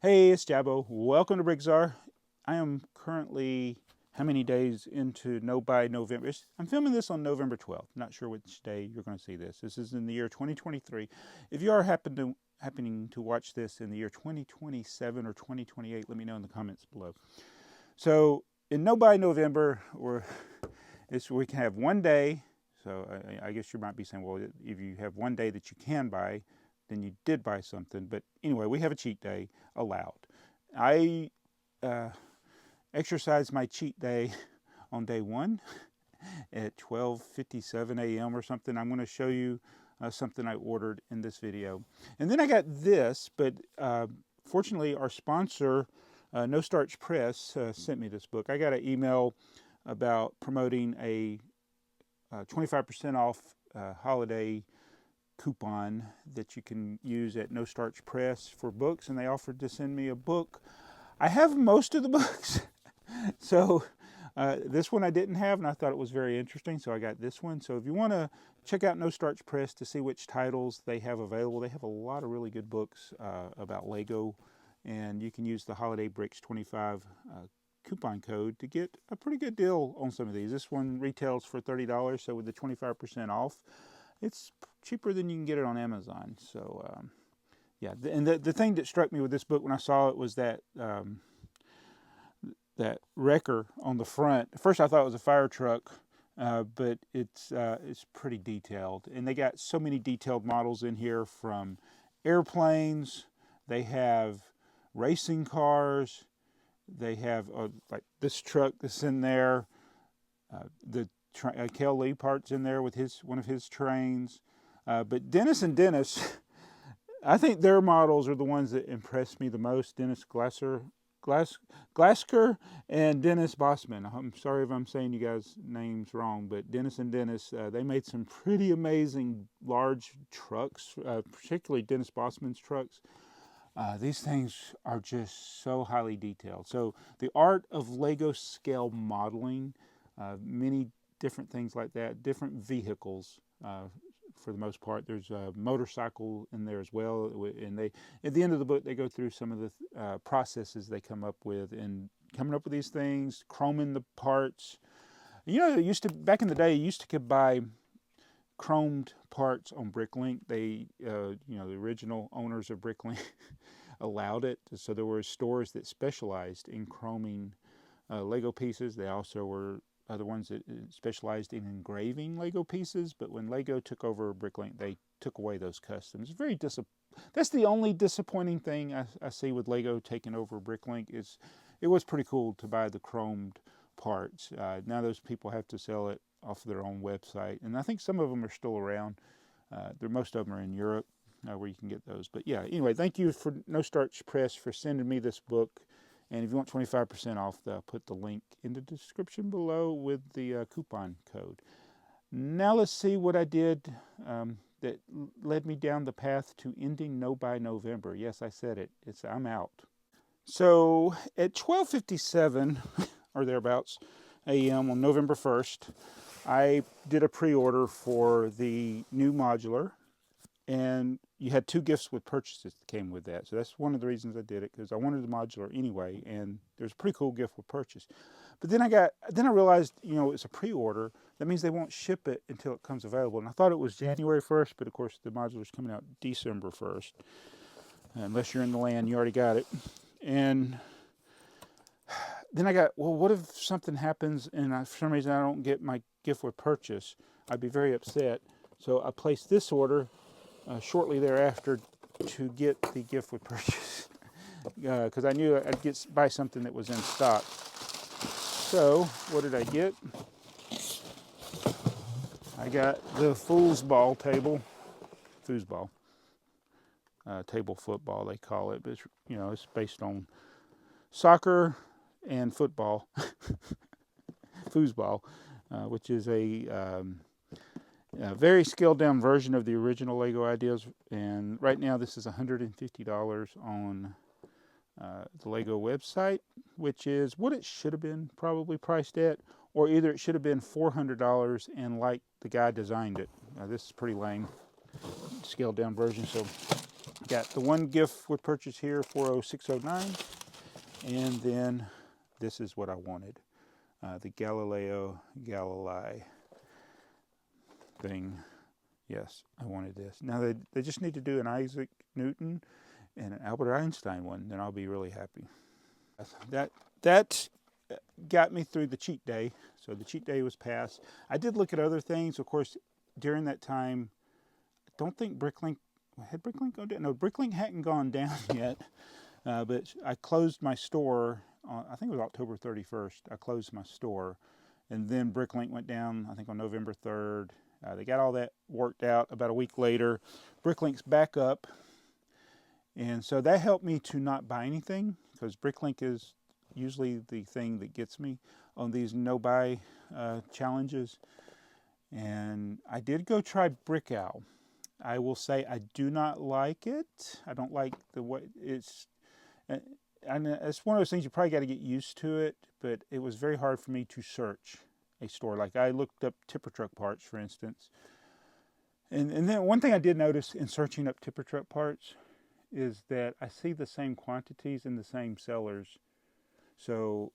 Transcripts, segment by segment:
Hey, it's Jabo. Welcome to BrickTsar. I am currently how many days into by November? I'm filming this on November 12th. Not sure which day you're going to see this. This is in the year 2023. If you are happening to watch this in the year 2027 or 2028, let me know in the comments below. So in by November, we can have one day. So I guess you might be saying, well, if you have one day that you can buy, then you did buy something. But anyway, we have a cheat day allowed. I exercised my cheat day on day one at 12:57 a.m. or something. I'm going to show you something I ordered in this video. And then I got this, but fortunately our sponsor, No Starch Press, sent me this book. I got an email about promoting a 25% off holiday coupon that you can use at No Starch Press for books, and they offered to send me a book. I have most of the books, so this one I didn't have, and I thought it was very interesting, so I got this one. So if you want to check out No Starch Press to see which titles they have available, they have a lot of really good books about Lego, and you can use the Holiday Bricks 25 coupon code to get a pretty good deal on some of these. This one retails for $30, so with the 25% off, it's cheaper than you can get it on Amazon. So yeah, and the thing that struck me with this book when I saw it was that that wrecker on the front. At first I thought it was a fire truck, but it's pretty detailed, and they got so many detailed models in here, from airplanes. They have racing cars. They have like this truck that's in there. The Kel Lee part's in there with one of his trains. But Dennis and Dennis, I think their models are the ones that impressed me the most. Dennis Glasker and Dennis Bossman. I'm sorry if I'm saying you guys' names wrong, but Dennis and Dennis, they made some pretty amazing large trucks, particularly Dennis Bossman's trucks. These things are just so highly detailed. So the art of Lego scale modeling, many different things like that, different vehicles for the most part. There's a motorcycle in there as well, and they, at the end of the book, they go through some of the processes they come up with in coming up with these things, chroming the parts. You know, back in the day, you could buy chromed parts on Bricklink. They, you know, the original owners of Bricklink allowed it. So there were stores that specialized in chroming Lego pieces. They also were other ones that specialized in engraving Lego pieces. But when Lego took over Bricklink, they took away those customs. That's the only disappointing thing I see with Lego taking over Bricklink. Is it was pretty cool to buy the chromed parts. Now those people have to sell it off their own website, and I think some of them are still around. Most of them are in Europe, where you can get those. But yeah, anyway, thank you for No Starch Press for sending me this book. And if you want 25% off, I'll put the link in the description below with the coupon code. Now let's see what I did that led me down the path to ending by November. Yes, I said it. I'm out. So at 12:57 or thereabouts a.m. on November 1st, I did a pre-order for the new modular, and you had 2 gifts with purchases that came with that. So that's one of the reasons I did it, because I wanted the modular anyway, and there's a pretty cool gift with purchase. But then I realized, you know, it's a pre-order. That means they won't ship it until it comes available. And I thought it was January 1st, but of course the modular's coming out December 1st. Unless you're in the land, you already got it. And then I got, well, what if something happens and for some reason I don't get my gift with purchase? I'd be very upset. So I placed this order shortly thereafter to get the gift with purchase, because I knew I'd buy something that was in stock. So what did I get? I got the foosball table, table football they call it, but it's, you know, it's based on soccer and football, foosball, which is a very scaled down version of the original Lego ideas. And right now this is $150 on the Lego website, which is what it should have been probably priced at, or either it should have been $400 and like the guy designed it. This is pretty lame scaled down version. So got the one gift we purchased here, 40609, and then this is what I wanted, the Galileo Galilei thing. Yes, I wanted this. Now they just need to do an Isaac Newton and an Albert Einstein one, then I'll be really happy. That got me through the cheat day. So the cheat day was passed. I did look at other things. Of course, during that time, I don't think Bricklink, had Bricklink gone down? No, Bricklink hadn't gone down yet. But I closed my store, I think it was October 31st. I closed my store. And then Bricklink went down, I think on November 3rd. They got all that worked out. About a week later, Bricklink's back up. And so that helped me to not buy anything, because Bricklink is usually the thing that gets me on these no-buy challenges. And I did go try Brickowl. I will say I do not like it. I don't like the way it's... And it's one of those things you probably got to get used to it, but it was very hard for me to search a store. Like I looked up tipper truck parts, for instance. And then one thing I did notice in searching up tipper truck parts is that I see the same quantities in the same sellers. So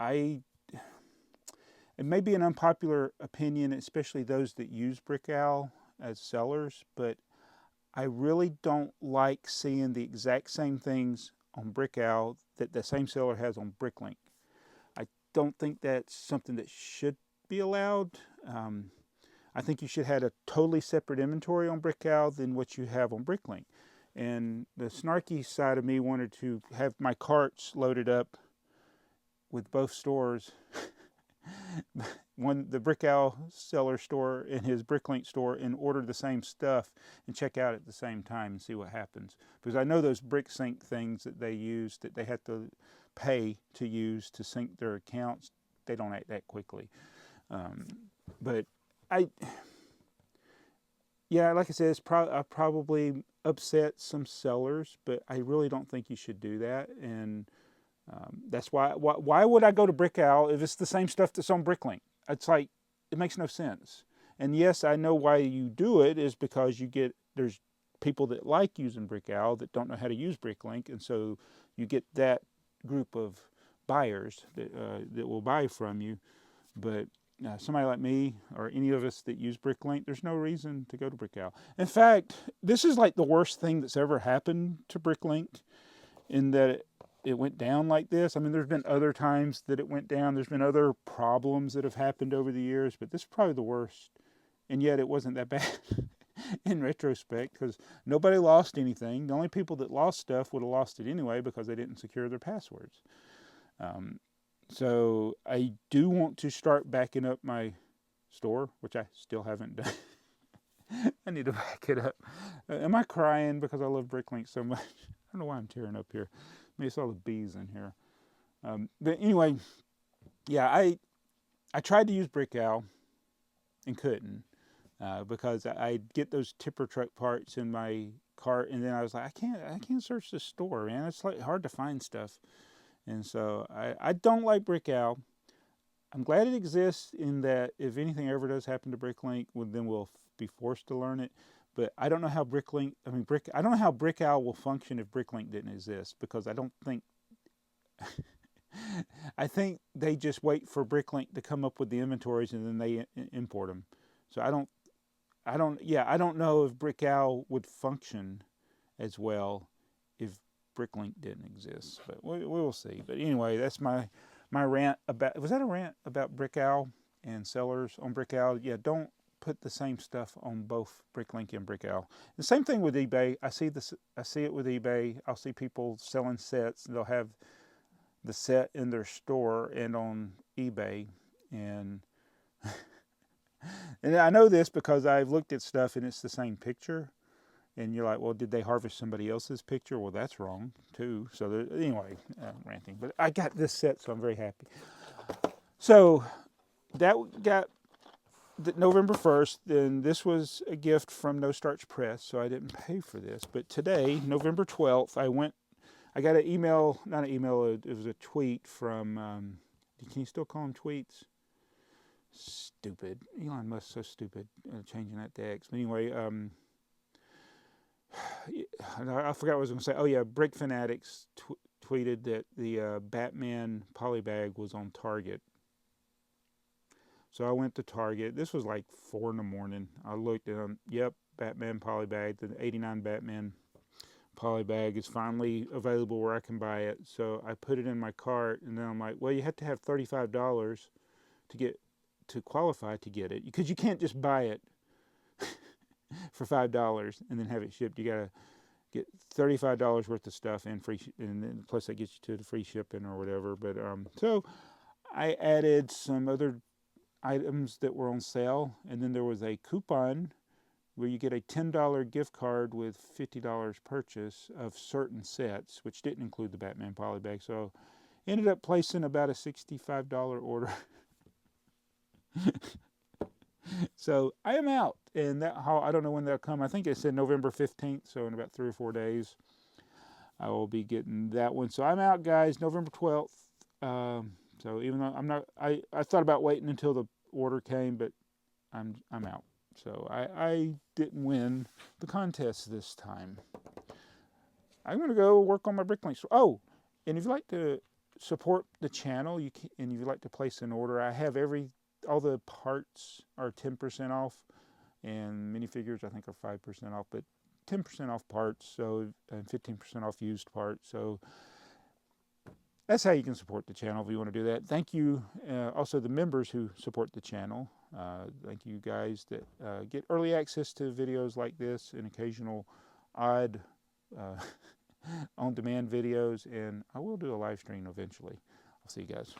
it may be an unpopular opinion, especially those that use Brickowl as sellers, but I really don't like seeing the exact same things on Brickowl that the same seller has on Bricklink. I don't think that's something that should be allowed. I think you should have a totally separate inventory on Brickowl than what you have on Bricklink. And the snarky side of me wanted to have my carts loaded up with both stores. The Brickowl seller store and his Bricklink store, and order the same stuff and check out at the same time and see what happens. Because I know those brick sync things that they use, that they have to pay to use to sync their accounts, they don't act that quickly. But yeah, like I said, I probably upset some sellers, but I really don't think you should do that. And that's why would I go to Brickowl if it's the same stuff that's on Bricklink? It's like, it makes no sense. And yes, I know why you do it is because there's people that like using Brickowl that don't know how to use Bricklink, and so you get that group of buyers that will buy from you. But somebody like me or any of us that use Bricklink, there's no reason to go to Brickowl. In fact, this is like the worst thing that's ever happened to Bricklink, in that it went down like this. I mean, there's been other times that it went down. There's been other problems that have happened over the years, but this is probably the worst. And yet it wasn't that bad in retrospect, because nobody lost anything. The only people that lost stuff would have lost it anyway because they didn't secure their passwords. So I do want to start backing up my store, which I still haven't done. I need to back it up. Am I crying because I love Bricklink so much? I don't know why I'm tearing up here. Maybe it's all the bees in here. But anyway, yeah, I tried to use Brickowl and couldn't, because I'd get those tipper truck parts in my cart, and then I was like, I can't search the store, man. It's like hard to find stuff. And so I don't like Brickowl. I'm glad it exists, in that if anything ever does happen to Bricklink, well, then we'll be forced to learn it. But I don't know how I don't know how Brickowl will function if Bricklink didn't exist, because I don't think, I think they just wait for Bricklink to come up with the inventories and then they import them. So I don't know if Brickowl would function as well if Bricklink didn't exist, but we will see. But anyway, that's my rant about, was that a rant about Brickowl and sellers on Brickowl? Yeah, don't put the same stuff on both Bricklink and Brickowl. The same thing with eBay. I see it with eBay. I'll see people selling sets, and they'll have the set in their store and on eBay. And and I know this because I've looked at stuff and it's the same picture. And you're like, well, did they harvest somebody else's picture? Well, that's wrong too. So anyway, ranting. But I got this set, so I'm very happy. So that got November 1st, then this was a gift from No Starch Press, so I didn't pay for this. But today, November 12th, I got an email, not an email, it was a tweet from, can you still call them tweets? Stupid. Elon Musk's so stupid, changing that to X. But anyway, I forgot what I was going to say. Oh yeah, Brick Fanatics tweeted that the Batman polybag was on Target. So I went to Target. This was like 4 in the morning. I looked at them. Yep, Batman polybag. The '89 Batman polybag is finally available where I can buy it. So I put it in my cart, and then I'm like, well, you have to have $35 to qualify to get it, because you can't just buy it for $5 and then have it shipped. You gotta get $35 worth of stuff and free, and then plus that gets you to the free shipping or whatever. But so I added some other items that were on sale, and then there was a coupon where you get a $10 gift card with $50 purchase of certain sets, which didn't include the Batman polybag. So ended up placing about a $65 order. So I am out, and I don't know when they'll come. I think it said November 15th, so in about 3 or 4 days I will be getting that one. So I'm out, guys, November 12th. So even though I thought about waiting until the order came, but I'm out. So I didn't win the contest this time. I'm going to go work on my Bricklink. Oh, and if you'd like to support the channel, and if you'd like to place an order, I have all the parts are 10% off, and minifigures I think are 5% off, but 10% off parts, so, and 15% off used parts. So that's how you can support the channel if you want to do that. Thank you, also the members who support the channel. Thank you guys that get early access to videos like this and occasional odd on-demand videos, and I will do a live stream eventually. I'll see you guys.